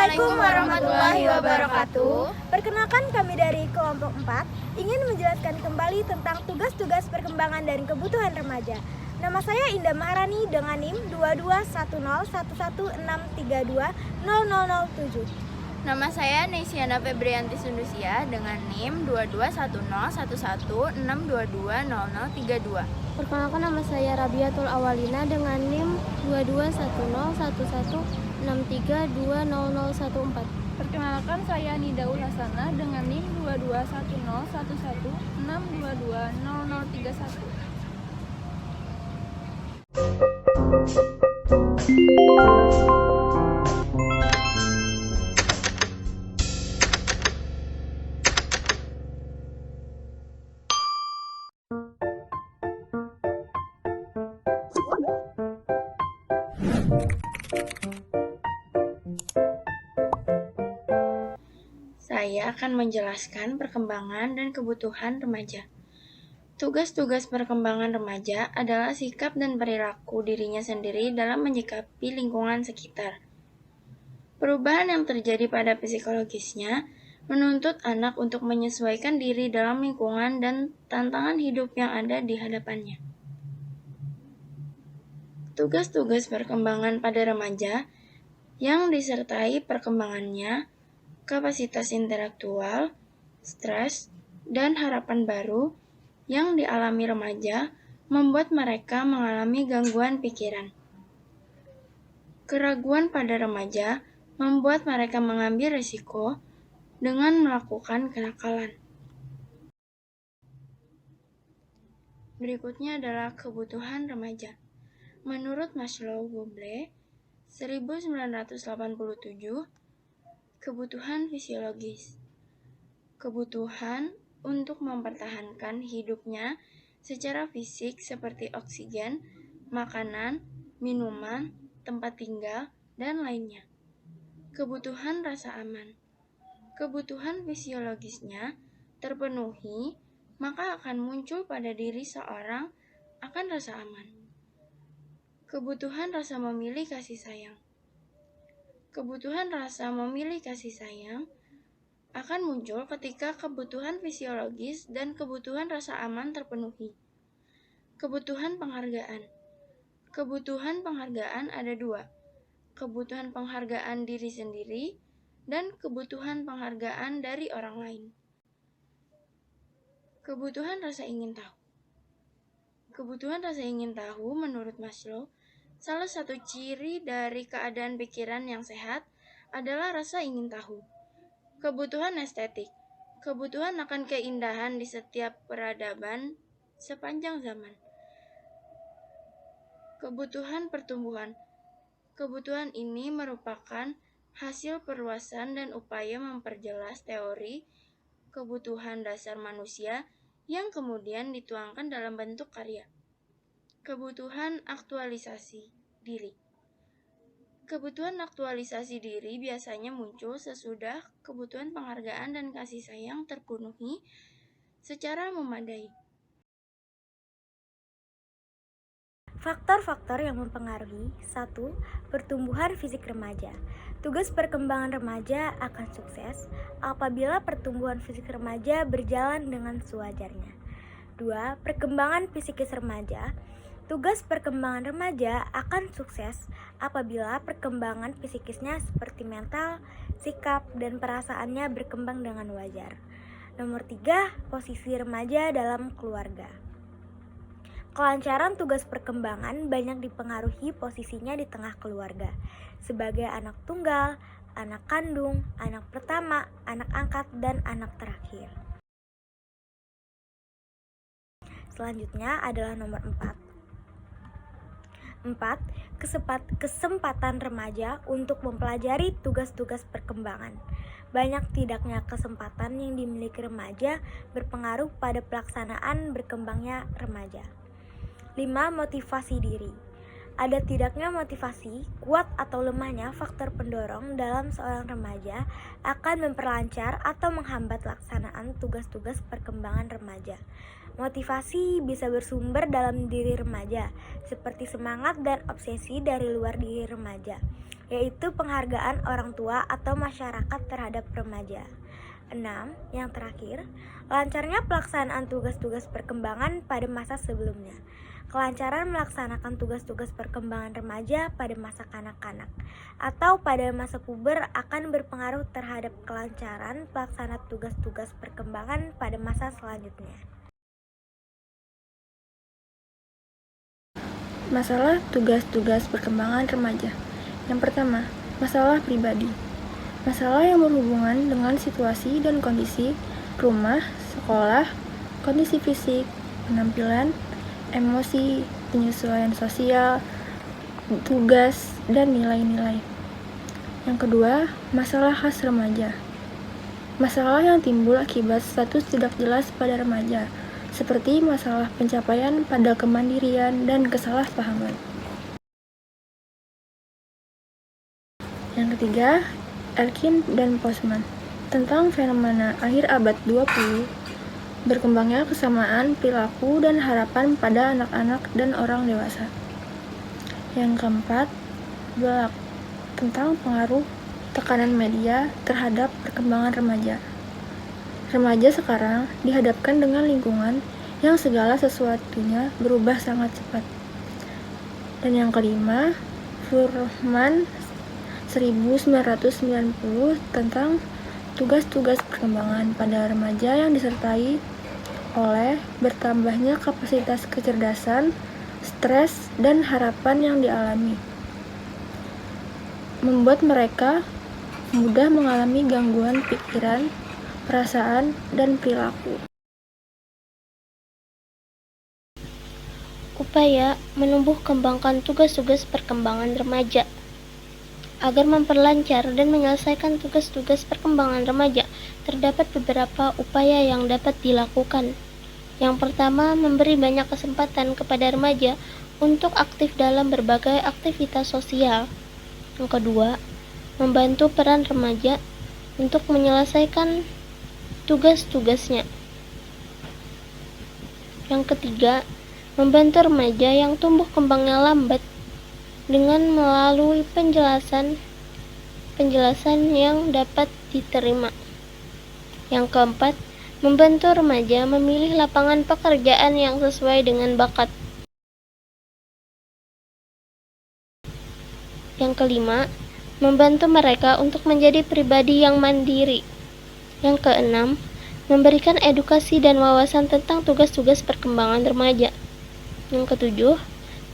Assalamualaikum warahmatullahi wabarakatuh. Perkenalkan kami dari kelompok 4 ingin menjelaskan kembali tentang tugas-tugas perkembangan dan kebutuhan remaja. Nama saya Indah Maharani dengan NIM 22101163200007. Nama saya Nesiana Febrianti Sundusia dengan NIM 22101162200032. Perkenalkan, nama saya Rabiatul Awalina dengan NIM 22101163200014. Perkenalkan, saya Nidaul Hasanah dengan NIM 22101162200031. Saya akan menjelaskan perkembangan dan kebutuhan remaja. Tugas-tugas perkembangan remaja adalah sikap dan perilaku dirinya sendiri dalam menyikapi lingkungan sekitar. Perubahan yang terjadi pada psikologisnya menuntut anak untuk menyesuaikan diri dalam lingkungan dan tantangan hidup yang ada di hadapannya. Tugas-tugas perkembangan pada remaja yang disertai perkembangannya, kapasitas intelektual, stres, dan harapan baru yang dialami remaja membuat mereka mengalami gangguan pikiran. Keraguan pada remaja membuat mereka mengambil risiko dengan melakukan kenakalan. Berikutnya adalah kebutuhan remaja. Menurut Maslow Google 1987, kebutuhan fisiologis. Kebutuhan untuk mempertahankan hidupnya secara fisik seperti oksigen, makanan, minuman, tempat tinggal, dan lainnya. Kebutuhan rasa aman. Kebutuhan fisiologisnya terpenuhi, maka akan muncul pada diri seorang akan rasa aman. Kebutuhan rasa memilih kasih sayang. Kebutuhan rasa memilih kasih sayang akan muncul ketika kebutuhan fisiologis dan kebutuhan rasa aman terpenuhi. Kebutuhan penghargaan. Kebutuhan penghargaan ada dua. Kebutuhan penghargaan diri sendiri dan kebutuhan penghargaan dari orang lain. Kebutuhan rasa ingin tahu. Kebutuhan rasa ingin tahu menurut Maslow, salah satu ciri dari keadaan pikiran yang sehat adalah rasa ingin tahu. Kebutuhan estetik. Kebutuhan akan keindahan di setiap peradaban sepanjang zaman. Kebutuhan pertumbuhan. Kebutuhan ini merupakan hasil perluasan dan upaya memperjelas teori kebutuhan dasar manusia yang kemudian dituangkan dalam bentuk karya. Kebutuhan aktualisasi diri. Kebutuhan aktualisasi diri biasanya muncul sesudah kebutuhan penghargaan dan kasih sayang terpenuhi secara memadai. Faktor-faktor yang mempengaruhi 1. Pertumbuhan fisik remaja. Tugas perkembangan remaja akan sukses apabila pertumbuhan fisik remaja berjalan dengan sewajarnya. 2. Perkembangan psikis remaja. Tugas perkembangan remaja akan sukses apabila perkembangan psikisnya seperti mental, sikap, dan perasaannya berkembang dengan wajar. Nomor 3. Posisi remaja dalam keluarga. Kelancaran tugas perkembangan banyak dipengaruhi posisinya di tengah keluarga, sebagai anak tunggal, anak kandung, anak pertama, anak angkat, dan anak terakhir. Selanjutnya adalah nomor 4. 4. Kesempatan remaja untuk mempelajari tugas-tugas perkembangan. Banyak tidaknya kesempatan yang dimiliki remaja berpengaruh pada pelaksanaan berkembangnya remaja. 5. Motivasi diri. Ada tidaknya motivasi, kuat atau lemahnya faktor pendorong dalam seorang remaja akan memperlancar atau menghambat pelaksanaan tugas-tugas perkembangan remaja. Motivasi bisa bersumber dalam diri remaja, seperti semangat dan obsesi dari luar diri remaja, yaitu penghargaan orang tua atau masyarakat terhadap remaja. 6. Yang terakhir, lancarnya pelaksanaan tugas-tugas perkembangan pada masa sebelumnya. Kelancaran melaksanakan tugas-tugas perkembangan remaja pada masa kanak-kanak atau pada masa puber akan berpengaruh terhadap kelancaran pelaksanaan tugas-tugas perkembangan pada masa selanjutnya. Masalah tugas-tugas perkembangan remaja. Yang pertama, masalah pribadi. Masalah yang berhubungan dengan situasi dan kondisi rumah, sekolah, kondisi fisik, penampilan, emosi, penyesuaian sosial, tugas, dan nilai-nilai. Yang kedua, masalah khas remaja. Masalah yang timbul akibat status tidak jelas pada remaja, seperti masalah pencapaian pada kemandirian dan kesalahpahaman. Yang ketiga, Elkin dan Postman tentang fenomena akhir abad 20, berkembangnya kesamaan perilaku dan harapan pada anak-anak dan orang dewasa. Yang keempat, Black tentang pengaruh tekanan media terhadap perkembangan remaja. Remaja sekarang dihadapkan dengan lingkungan yang segala sesuatunya berubah sangat cepat. Dan yang kelima, Furman 1990 tentang tugas-tugas perkembangan pada remaja yang disertai oleh bertambahnya kapasitas kecerdasan, stres, dan harapan yang dialami, membuat mereka mudah mengalami gangguan pikiran, perasaan, dan perilaku. Upaya menumbuh kembangkan tugas-tugas perkembangan remaja. Agar memperlancar dan menyelesaikan tugas-tugas perkembangan remaja, terdapat beberapa upaya yang dapat dilakukan. Yang pertama, memberi banyak kesempatan kepada remaja untuk aktif dalam berbagai aktivitas sosial. Yang kedua, membantu peran remaja untuk menyelesaikan tugas-tugasnya. Yang ketiga, membantu remaja yang tumbuh kembangnya lambat dengan melalui penjelasan yang dapat diterima. Yang keempat, membantu remaja memilih lapangan pekerjaan yang sesuai dengan bakat. Yang kelima, membantu mereka untuk menjadi pribadi yang mandiri. Yang keenam, memberikan edukasi dan wawasan tentang tugas-tugas perkembangan remaja. Yang ketujuh,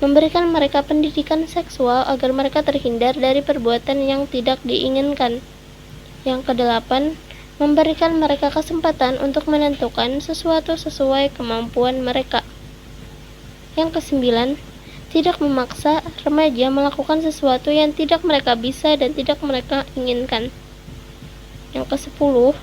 memberikan mereka pendidikan seksual agar mereka terhindar dari perbuatan yang tidak diinginkan. Yang kedelapan, memberikan mereka kesempatan untuk menentukan sesuatu sesuai kemampuan mereka. Yang kesembilan, tidak memaksa remaja melakukan sesuatu yang tidak mereka bisa dan tidak mereka inginkan. Yang kesepuluh,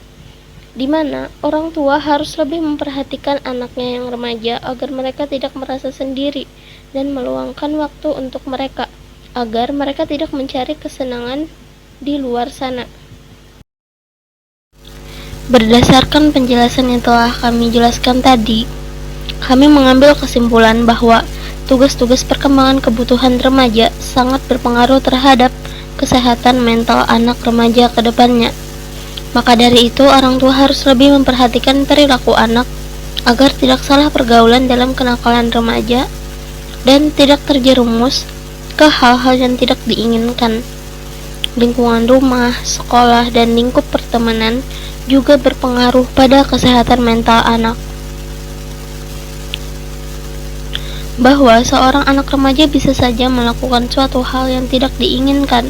di mana orang tua harus lebih memperhatikan anaknya yang remaja agar mereka tidak merasa sendiri dan meluangkan waktu untuk mereka, agar mereka tidak mencari kesenangan di luar sana. Berdasarkan penjelasan yang telah kami jelaskan tadi, kami mengambil kesimpulan bahwa tugas-tugas perkembangan kebutuhan remaja sangat berpengaruh terhadap kesehatan mental anak remaja ke depannya. Maka dari itu, orang tua harus lebih memperhatikan perilaku anak agar tidak salah pergaulan dalam kenakalan remaja dan tidak terjerumus ke hal-hal yang tidak diinginkan. Lingkungan rumah, sekolah, dan lingkup pertemanan juga berpengaruh pada kesehatan mental anak. Bahwa seorang anak remaja bisa saja melakukan suatu hal yang tidak diinginkan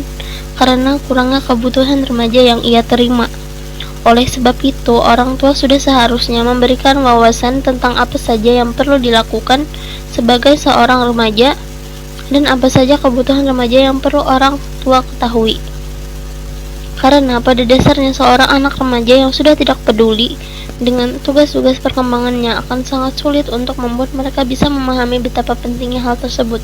karena kurangnya kebutuhan remaja yang ia terima. Oleh sebab itu, orang tua sudah seharusnya memberikan wawasan tentang apa saja yang perlu dilakukan sebagai seorang remaja dan apa saja kebutuhan remaja yang perlu orang tua ketahui. Karena pada dasarnya seorang anak remaja yang sudah tidak peduli dengan tugas-tugas perkembangannya akan sangat sulit untuk membuat mereka bisa memahami betapa pentingnya hal tersebut.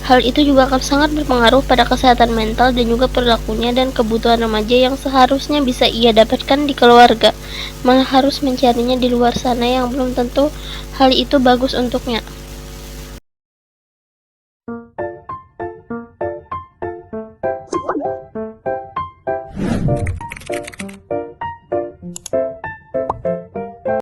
Hal itu juga akan sangat berpengaruh pada kesehatan mental dan juga perilakunya dan kebutuhan remaja yang seharusnya bisa ia dapatkan di keluarga, malah harus mencarinya di luar sana yang belum tentu hal itu bagus untuknya.